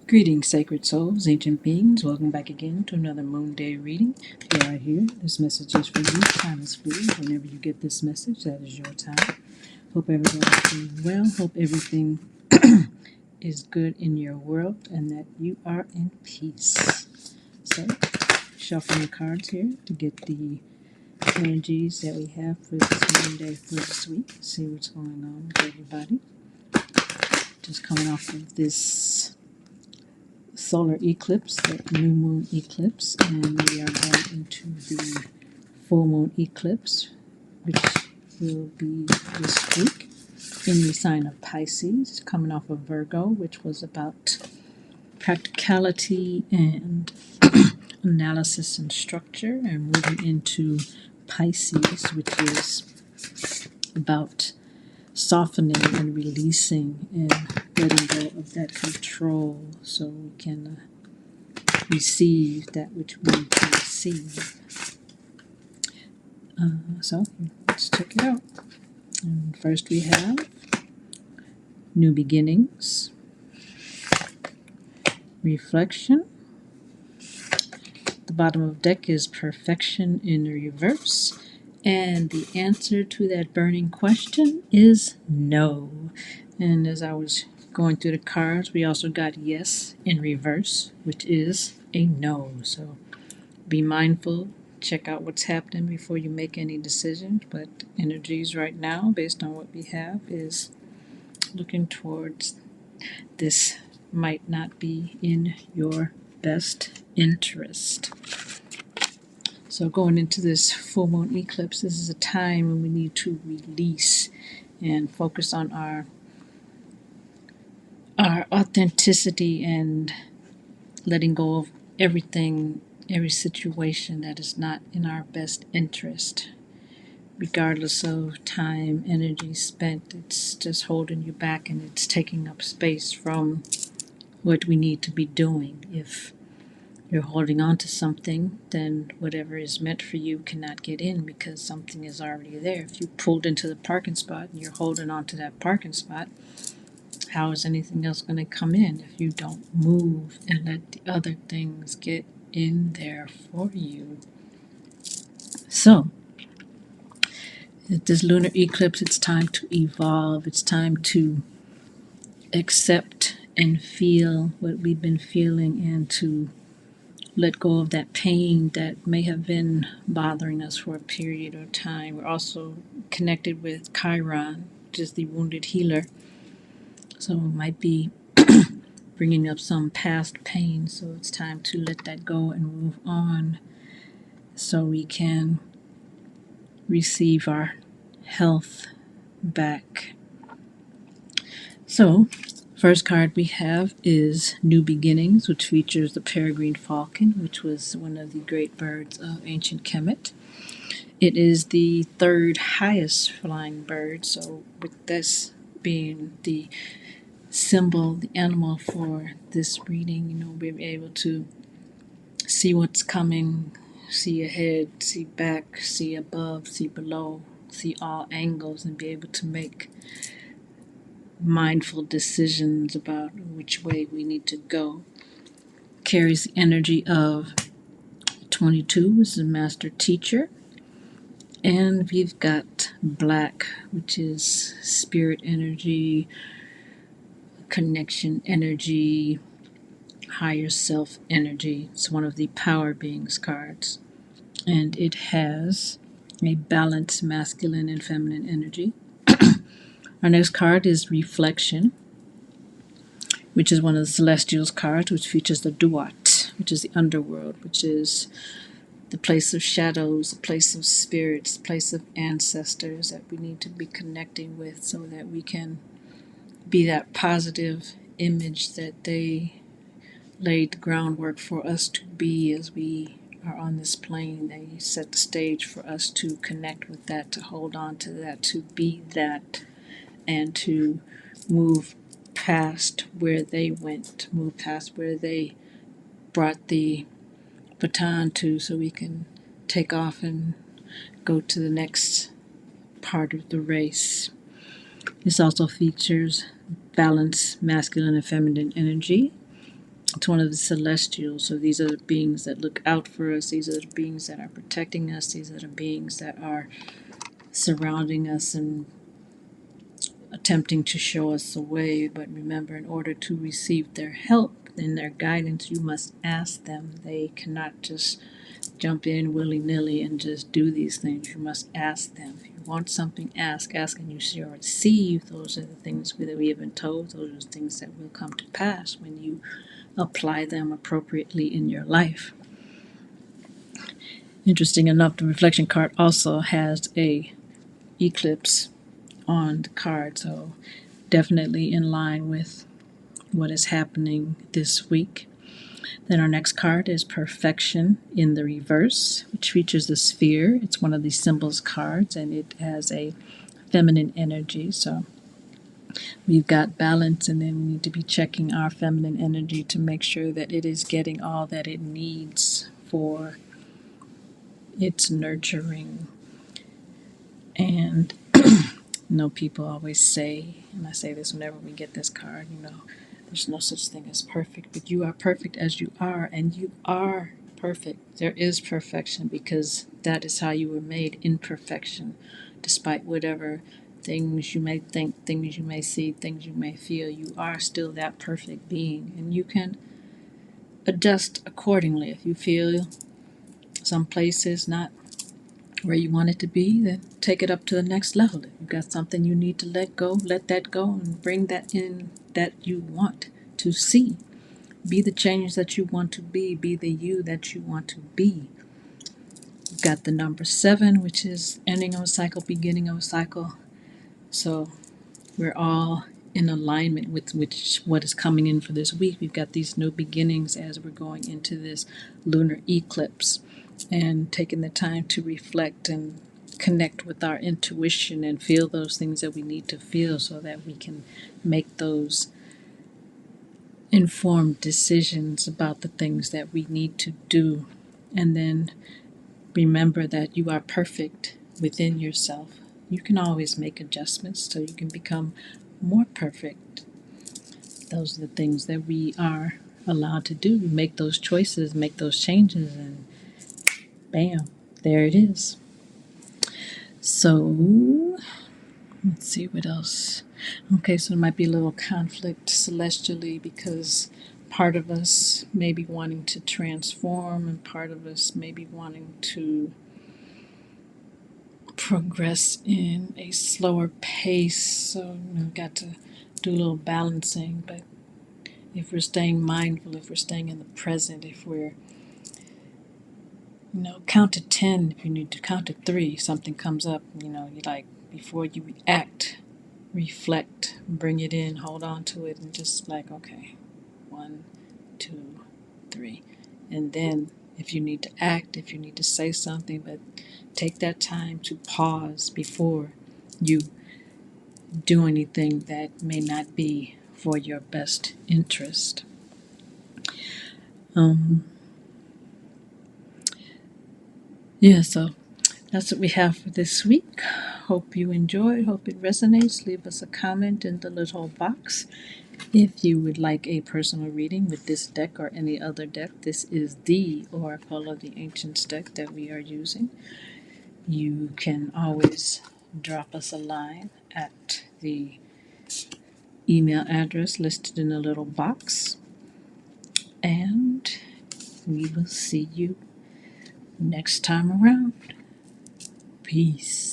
Greetings, sacred souls, ancient beings. Welcome back again to another Moon Day reading. We are here. This message is for you. Time is fluid. Whenever you get this message, that is your time. Hope everybody's doing well. Hope everything is good in your world and that you are in peace. So, shuffling the cards here to get the energies that we have for this Moon Day for this week. See what's going on with everybody. Just coming off of this solar eclipse, the new moon eclipse, and we are going into the full moon eclipse, which will be this week in the sign of Pisces, coming off of Virgo, which was about practicality and analysis and structure, and moving into Pisces, which is about softening and releasing and letting go of that control so we can receive that which we need to receive. So let's check it out. And first we have new beginnings, reflection. The bottom of the deck is perfection in reverse. And the answer to that burning question is no. And as I was going through the cards, we also got yes in reverse, which is a no. So be mindful, check out what's happening before you make any decisions. But energies right now, based on what we have, is looking towards this might not be in your best interest. So going into this full moon eclipse, this is a time when we need to release and focus on our authenticity and letting go of everything, every situation that is not in our best interest. Regardless of time, energy spent, it's just holding you back and it's taking up space from what we need to be doing. If you're holding on to something, then whatever is meant for you cannot get in because something is already there. If you pulled into the parking spot and you're holding on to that parking spot, how is anything else going to come in if you don't move and let the other things get in there for you? So, at this lunar eclipse, it's time to evolve. It's time to accept and feel what we've been feeling and to let go of that pain that may have been bothering us for a period of time. We're also connected with Chiron, which is the wounded healer. So it might be bringing up some past pain. So it's time to let that go and move on so we can receive our health back. So, first card we have is New Beginnings, which features the peregrine falcon, which was one of the great birds of ancient Kemet. It is the third highest flying bird, so with this being the symbol, the animal for this reading, we'll be able to see what's coming, see ahead, see back, see above, see below, see all angles, and be able to make mindful decisions about which way we need to go. Carries the energy of 22, which is a master teacher. And we've got black, which is spirit energy, connection energy, higher self energy. It's one of the power beings cards. And it has a balanced masculine and feminine energy. Our next card is reflection, which is one of the celestials cards, which features the Duat, which is the underworld, which is the place of shadows, the place of spirits, the place of ancestors that we need to be connecting with so that we can be that positive image that they laid the groundwork for us to be as we are on this plane. They set the stage for us to connect with that, to hold on to that, to be that, and to move past where they went, move past where they brought the baton to, so we can take off and go to the next part of the race. This also features balanced masculine and feminine energy. It's one of the celestials, so these are the beings that look out for us. These are the beings that are protecting us. These are the beings that are surrounding us and attempting to show us the way. But remember, in order to receive their help and their guidance, you must ask them. They cannot just jump in willy-nilly and just do these things. You must ask them. If you want something, ask and you shall receive. Those are the things that we have been told. Those are the things that will come to pass when you apply them appropriately in your life. Interesting enough, the reflection card also has a eclipse on the card, so definitely in line with what is happening this week. Then our next card is Perfection in the Reverse, which features the sphere. It's one of the symbols cards, and it has a feminine energy. So we've got balance, and then we need to be checking our feminine energy to make sure that it is getting all that it needs for its nurturing. And people always say, and I say this whenever we get this card, there's no such thing as perfect, but you are perfect as you are, and you are perfect. There is perfection because that is how you were made, in perfection, despite whatever things you may think, things you may see, things you may feel. You are still that perfect being, and you can adjust accordingly. If you feel some places not where you want it to be, then take it up to the next level. If you've got something you need to let go, let that go and bring that in that you want to see. Be the change that you want to be the you that you want to be. You've got the number 7, which is ending of a cycle, beginning of a cycle. So we're all in alignment with what is coming in for this week. We've got these new beginnings as we're going into this lunar eclipse, and taking the time to reflect and connect with our intuition and feel those things that we need to feel so that we can make those informed decisions about the things that we need to do. And then remember that you are perfect within yourself. You can always make adjustments so you can become more perfect. Those are the things that we are allowed to do. We make those choices, make those changes, and bam, there it is. So, let's see what else. Okay, so there might be a little conflict celestially because part of us may be wanting to transform and part of us may be wanting to progress in a slower pace. So we've got to do a little balancing. But if we're staying mindful, if we're staying in the present, if we're count to 10, if you need to count to 3, something comes up, you like, before you react, reflect, bring it in, hold on to it, and just like, okay, 1, 2, 3. And then if you need to act, if you need to say something, but take that time to pause before you do anything that may not be for your best interest. So that's what we have for this week. Hope you enjoyed. Hope it resonates. Leave us a comment in the little box. If you would like a personal reading with this deck or any other deck, this is the Oracle of the Ancients deck that we are using. You can always drop us a line at the email address listed in the little box. And we will see you next time around. Peace.